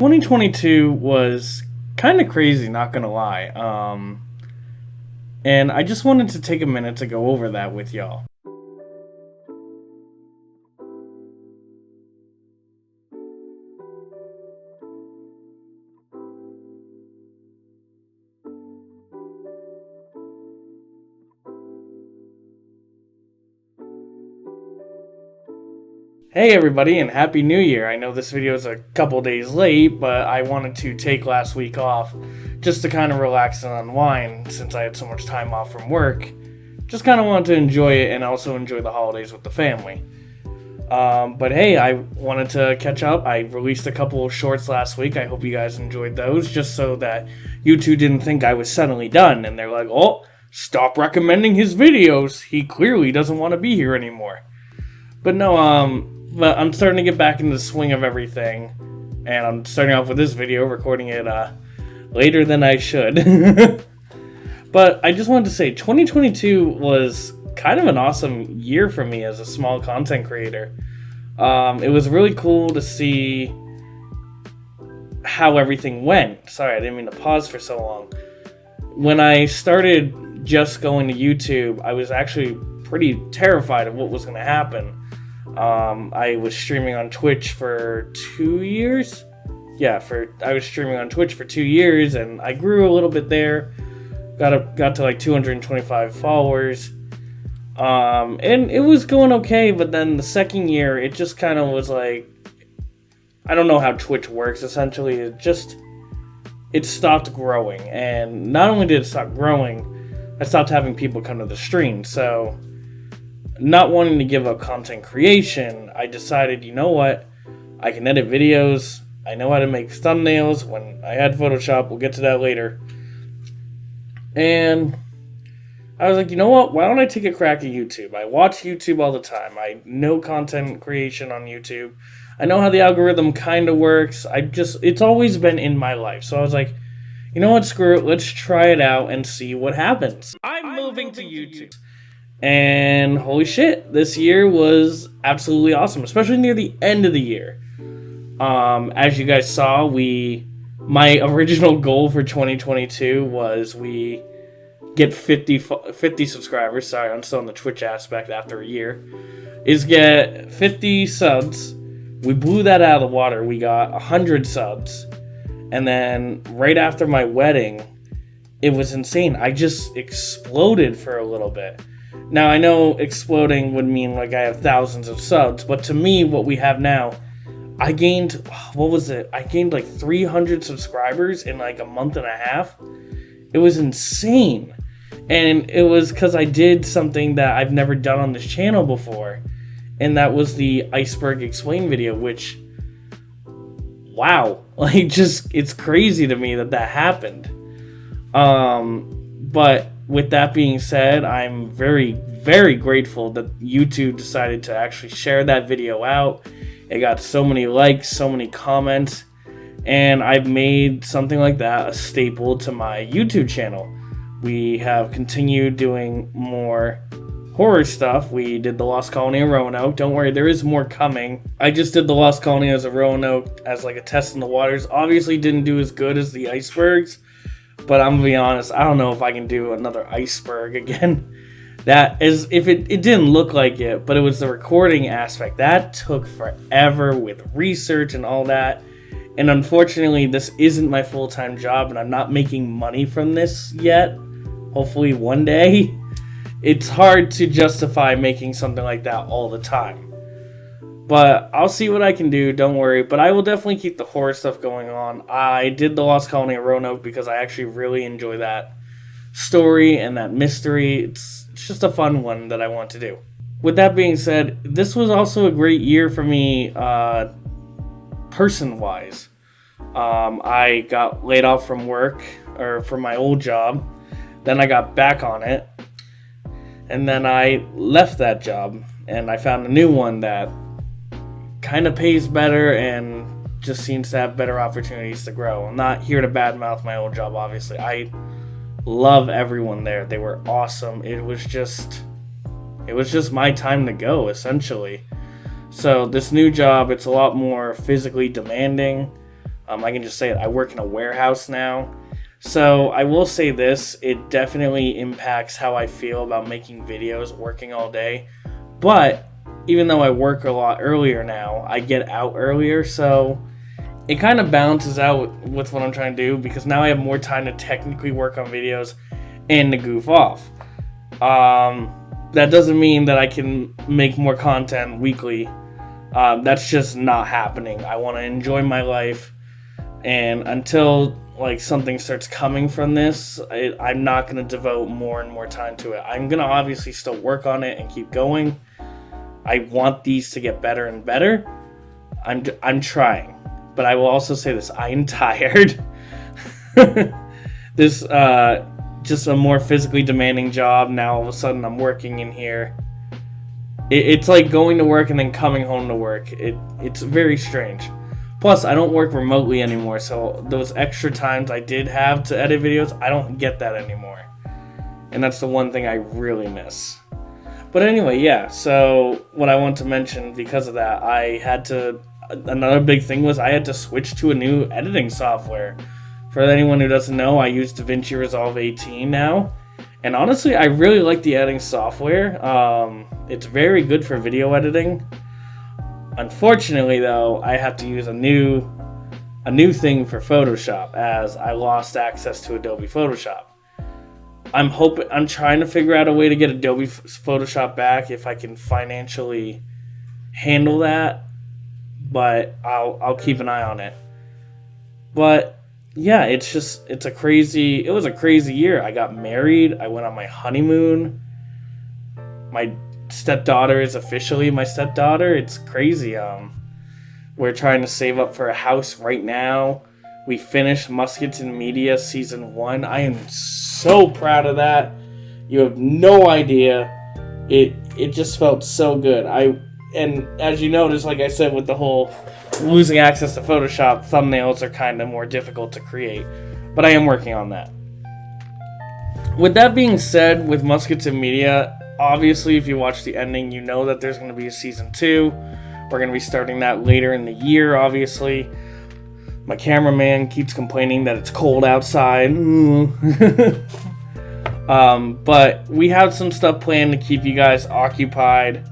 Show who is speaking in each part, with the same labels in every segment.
Speaker 1: 2022 was kind of crazy, not gonna lie. And I just wanted to take a minute to go over that with y'all. Hey everybody, and Happy New Year! I know this video is a couple days late, but I wanted to take last week off just to kind of relax and unwind since I had so much time off from work. Just kind of wanted to enjoy it and also enjoy the holidays with the family. But hey, I wanted to catch up. I released a couple of shorts last week. I hope you guys enjoyed those, just so that you two didn't think I was suddenly done and they're like, oh, stop recommending his videos. He clearly doesn't want to be here anymore. But no, but I'm starting to get back into the swing of everything, and I'm starting off with this video, recording it later than I should. But I just wanted to say, 2022 was kind of an awesome year for me as a small content creator. It was really cool to see how everything went. Sorry, I didn't mean to pause for so long. When I started just going to YouTube, I was actually pretty terrified of what was going to happen. I was streaming on Twitch for 2 years. I was streaming on Twitch for 2 years, and I grew a little bit there. Got to like 225 followers. And it was going okay, but then the second year, it just kind of was like, I don't know how Twitch works, essentially. It stopped growing, and not only did it stop growing, I stopped having people come to the stream, so not wanting to give up content creation, I decided, you know what, I can edit videos, I know how to make thumbnails when I had Photoshop, we'll get to that later, and I was like, you know what, why don't I take a crack at YouTube? I watch YouTube all the time, I know content creation on YouTube, I know how the algorithm kind of works, it's always been in my life, so I was like, you know what, screw it, let's try it out and see what happens. I'm moving to YouTube. And holy shit, this year was absolutely awesome, especially near the end of the year. As you guys saw, my original goal for 2022 was we get 50 subscribers. Sorry, I'm still in the Twitch aspect after a year. Is get 50 subs. We blew that out of the water. We got 100 subs. And then right after my wedding, it was insane. I just exploded for a little bit. Now, I know exploding would mean like I have thousands of subs, but to me, what we have now, I gained, I gained like 300 subscribers in like a month and a half. It was insane. And it was because I did something that I've never done on this channel before. And that was the Iceberg Explain video, which, wow, like it's crazy to me that happened. But with that being said, I'm very, very grateful that YouTube decided to actually share that video out. It got so many likes, so many comments, and I've made something like that a staple to my YouTube channel. We have continued doing more horror stuff. We did the Lost Colony of Roanoke. Don't worry, there is more coming. I just did the Lost Colony as a Roanoke as like a test in the waters. Obviously didn't do as good as the icebergs, but I'm gonna be honest, I don't know if I can do another iceberg again. That is, if it didn't look like it, but it was the recording aspect. That took forever with research and all that. And unfortunately, this isn't my full-time job, and I'm not making money from this yet. Hopefully one day. It's hard to justify making something like that all the time. But I'll see what I can do, don't worry. But I will definitely keep the horror stuff going on. I did the Lost Colony of Roanoke because I actually really enjoy that story and that mystery. It's just a fun one that I want to do. With that being said, this was also a great year for me person-wise. I got laid off from work, or from my old job. Then I got back on it. And then I left that job, and I found a new one that kind of pays better and just seems to have better opportunities to grow. I'm not here to badmouth my old job, obviously. I love everyone there. They were awesome. It was just my time to go, essentially. So this new job, it's a lot more physically demanding. I can just say it. I work in a warehouse now. So I will say this, it definitely impacts how I feel about making videos, working all day. But even though I work a lot earlier now, I get out earlier, so it kind of balances out with what I'm trying to do, because now I have more time to technically work on videos and to goof off. That doesn't mean that I can make more content weekly. That's just not happening. I want to enjoy my life, and until something starts coming from this, I'm not going to devote more and more time to it. I'm going to obviously still work on it and keep going. I want these to get better and better. I'm trying, but I will also say this: I am tired. This just a more physically demanding job. Now all of a sudden I'm working in here. It's like going to work and then coming home to work. It's very strange. Plus, I don't work remotely anymore, so those extra times I did have to edit videos, I don't get that anymore. And that's the one thing I really miss. But anyway, yeah, so what I want to mention because of that, another big thing was I had to switch to a new editing software. For anyone who doesn't know, I use DaVinci Resolve 18 now. And honestly, I really like the editing software. It's very good for video editing. Unfortunately, though, I have to use a new thing for Photoshop, as I lost access to Adobe Photoshop. I'm trying to figure out a way to get Adobe Photoshop back if I can financially handle that, but I'll keep an eye on it. But yeah, it was a crazy year. I got married. I went on my honeymoon. My stepdaughter is officially my stepdaughter. It's crazy. We're trying to save up for a house right now. We finished Muskets and Media season 1. I am so proud of that. You have no idea. It just felt so good. And as you notice, like I said, with the whole losing access to Photoshop, thumbnails are kind of more difficult to create. But I am working on that. With that being said, with Muskets and Media, obviously, if you watch the ending, you know that there's going to be a season 2. We're going to be starting that later in the year, obviously. My cameraman keeps complaining that it's cold outside. But we have some stuff planned to keep you guys occupied.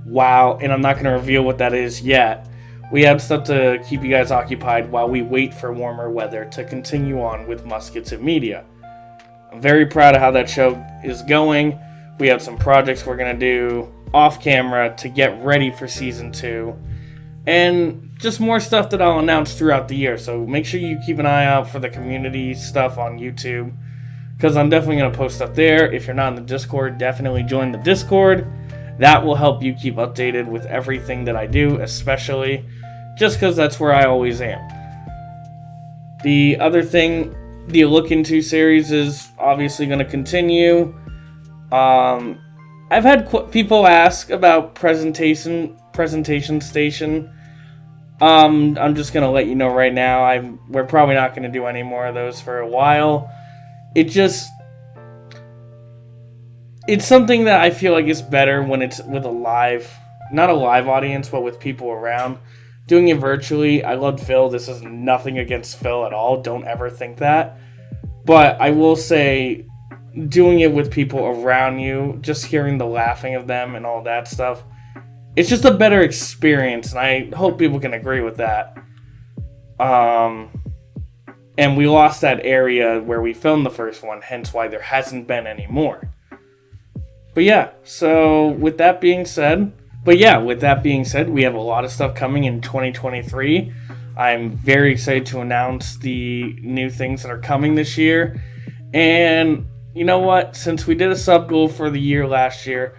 Speaker 1: Wow, and I'm not going to reveal what that is yet. We have stuff to keep you guys occupied while we wait for warmer weather to continue on with Muskets and Media. I'm very proud of how that show is going. We have some projects we're going to do off camera to get ready for season 2. And just more stuff that I'll announce throughout the year. So make sure you keep an eye out for the community stuff on YouTube, because I'm definitely going to post stuff there. If you're not in the Discord, definitely join the Discord. That will help you keep updated with everything that I do, especially just because that's where I always am. The other thing, the Look Into series is obviously going to continue. I've had people ask about Presentation Station. I'm just gonna let you know right now. We're probably not gonna do any more of those for a while. It's something that I feel like is better when it's with not a live audience, but with people around. Doing it virtually, I love Phil. This is nothing against Phil at all. Don't ever think that. But I will say, doing it with people around you, just hearing the laughing of them and all that stuff, it's just a better experience, and I hope people can agree with that. And we lost that area where we filmed the first one, hence why there hasn't been any more. But yeah, so with that being said, we have a lot of stuff coming in 2023. I'm very excited to announce the new things that are coming this year. And you know what? Since we did a sub goal for the year last year,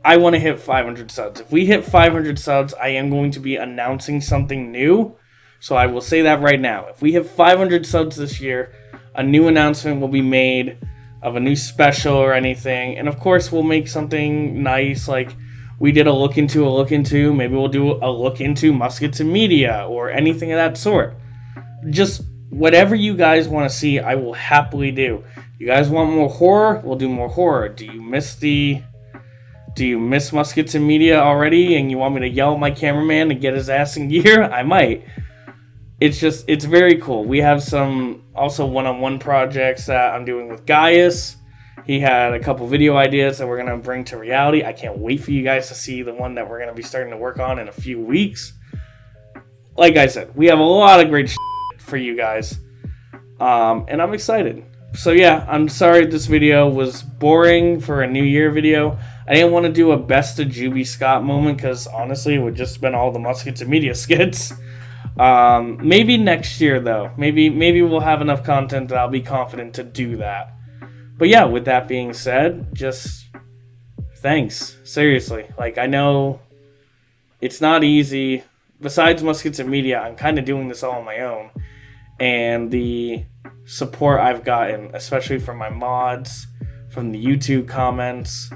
Speaker 1: I want to hit 500 subs. If we hit 500 subs, I am going to be announcing something new. So I will say that right now. If we hit 500 subs this year, a new announcement will be made of a new special or anything. And of course, we'll make something nice, like we did a look into. Maybe we'll do a look into Muskets and Media or anything of that sort. Just whatever you guys want to see, I will happily do. You guys want more horror? We'll do more horror. Do you miss Muskets and Media already and you want me to yell at my cameraman to get his ass in gear? I might. it's very cool. We have some also one-on-one projects that I'm doing with Gaius. He had a couple video ideas that we're going to bring to reality. I can't wait for you guys to see the one that we're going to be starting to work on in a few weeks. Like I said, we have a lot of great shit for you guys. And I'm excited. So yeah, I'm sorry this video was boring for a New Year video. I didn't want to do a best of Juby Scott moment because honestly it would just spend all the Muskets and Media skits. Maybe next year though. Maybe we'll have enough content that I'll be confident to do that. But yeah, with that being said, just thanks. Seriously. Like, I know it's not easy. Besides Muskets and Media, I'm kind of doing this all on my own. And the support I've gotten, especially from my mods, from the YouTube comments,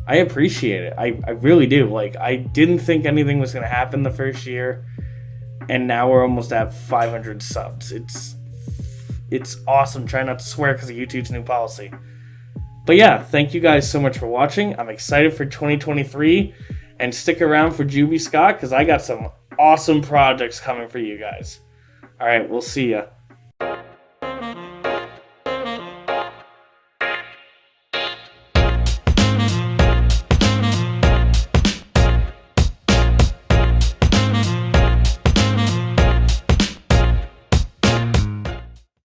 Speaker 1: I appreciate it. I really do. Like, I didn't think anything was going to happen the first year. And now we're almost at 500 subs. It's awesome. Try not to swear because of YouTube's new policy. But yeah, thank you guys so much for watching. I'm excited for 2023. And stick around for Juby Scott because I got some awesome projects coming for you guys. All right, we'll see ya.